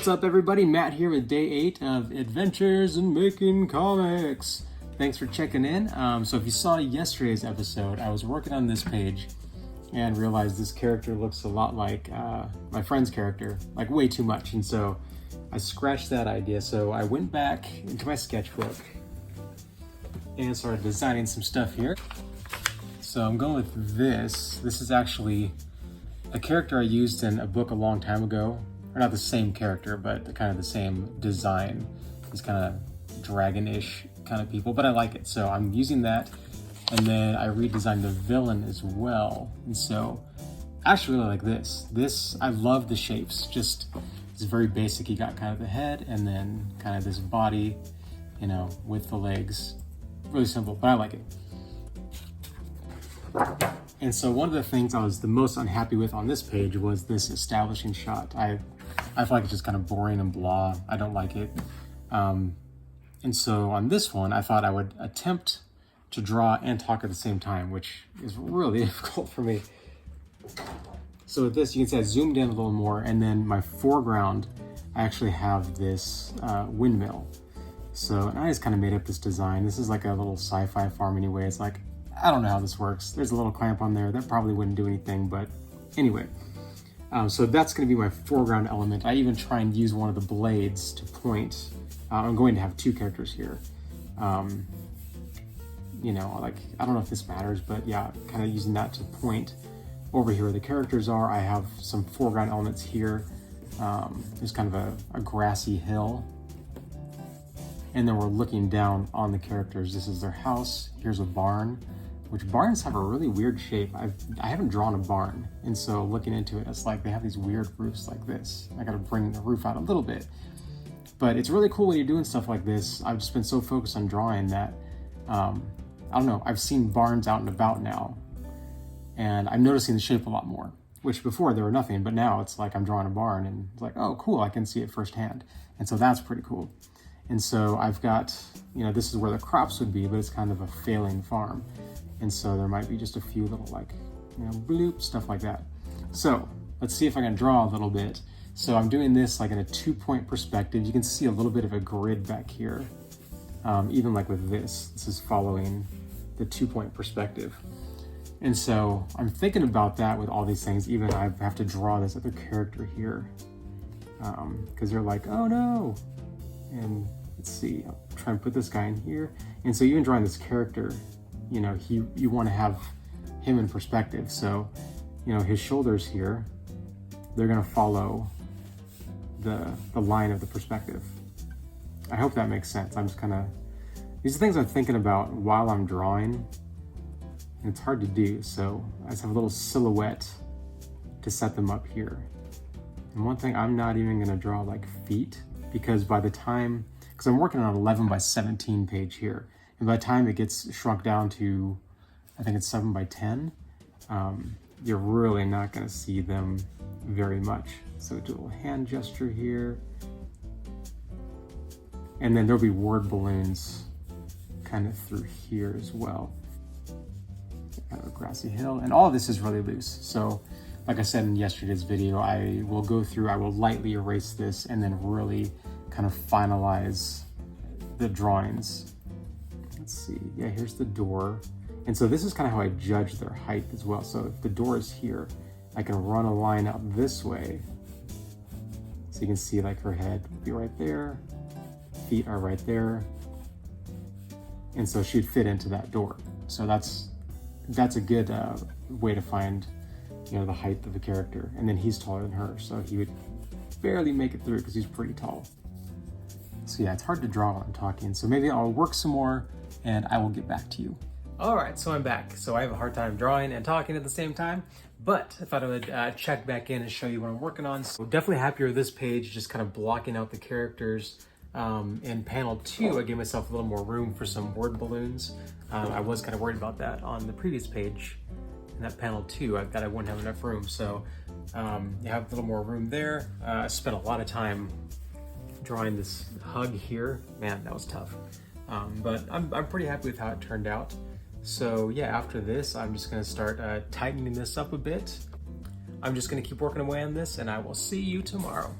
What's up, everybody? Matt here with day 8 of Adventures in Making Comics. Thanks for checking in. So if you saw yesterday's episode, I was working on this page and realized this character looks a lot like my friend's character, like way too much. And so I scratched that idea. So I went back into my sketchbook and started designing some stuff here. So I'm going with this. This is actually a character I used in a book a long time ago. Or not the same character, but kind of the same design. These kind of dragon-ish kind of people, but I like it. So I'm using that. And then I redesigned the villain as well. And so I actually really like this. This, I love the shapes. Just, it's very basic. You got kind of the head and then kind of this body, you know, with the legs. Really simple, but I like it. And so one of the things I was the most unhappy with on this page was this establishing shot. I feel like it's just kind of boring and blah. I don't like it. And so on this one, I thought I would attempt to draw and talk at the same time, which is really difficult for me. So with this, you can see I zoomed in a little more, and then my foreground, I actually have this windmill. So and I just kind of made up this design. This is like a little sci-fi farm anyway. It's like, I don't know how this works. There's a little clamp on there. That probably wouldn't do anything, but anyway. So that's going to be my foreground element. I even try and use one of the blades to point. I'm going to have two characters here. You know, like, I don't know if this matters, but yeah, kind of using that to point over here where the characters are. I have some foreground elements here. There's kind of a grassy hill. And then we're looking down on the characters. This is their house. Here's a barn. Which barns have a really weird shape. I haven't drawn a barn, and so looking into it, it's like they have these weird roofs like this. I gotta bring the roof out a little bit. But it's really cool when you're doing stuff like this. I've just been so focused on drawing that, I don't know, I've seen barns out and about now, and I'm noticing the shape a lot more, which before there were nothing, but now it's like I'm drawing a barn, and it's like, oh, cool, I can see it firsthand. And so that's pretty cool. And so I've got, you know, this is where the crops would be, but it's kind of a failing farm. And so there might be just a few little like, you know, bloop, stuff like that. So let's see if I can draw a little bit. So I'm doing this like in a 2-point perspective. You can see a little bit of a grid back here. Even like with this is following the 2-point perspective. And so I'm thinking about that with all these things. Even I have to draw this other character here. Because they're like, oh no. And let's see, I'll try and put this guy in here. And so even drawing this character, you know, you want to have him in perspective. So, you know, his shoulders here, they're going to follow the line of the perspective. I hope that makes sense. I'm just kind of, these are things I'm thinking about while I'm drawing, and it's hard to do. So I just have a little silhouette to set them up here. And one thing, I'm not even going to draw like feet, because by the time, because I'm working on an 11 by 17 page here, and by the time it gets shrunk down to, I think it's 7 by 10, you're really not going to see them very much. So do a little hand gesture here. And then there'll be word balloons kind of through here as well. Kind of a grassy hill. And all of this is really loose. So like I said in yesterday's video, I will lightly erase this and then really kind of finalize the drawings. Let's see, yeah, here's the door. And so this is kind of how I judge their height as well. So if the door is here, I can run a line out this way. So you can see like her head would be right there, feet are right there. And so she'd fit into that door. So that's a good way to find, you know, the height of the character. And then he's taller than her, so he would barely make it through because he's pretty tall. So yeah, it's hard to draw while I'm talking. So maybe I'll work some more and I will get back to you. All right, so I'm back. So I have a hard time drawing and talking at the same time, but I thought I would check back in and show you what I'm working on. So definitely happier with this page, just kind of blocking out the characters. In panel 2, I gave myself a little more room for some word balloons. I was kind of worried about that on the previous page. In that panel 2, I thought I wouldn't have enough room. So you have a little more room there. I spent a lot of time drawing this hug here. Man, that was tough. But I'm pretty happy with how it turned out. So yeah, after this, I'm just gonna start tightening this up a bit. I'm just gonna keep working away on this, and I will see you tomorrow.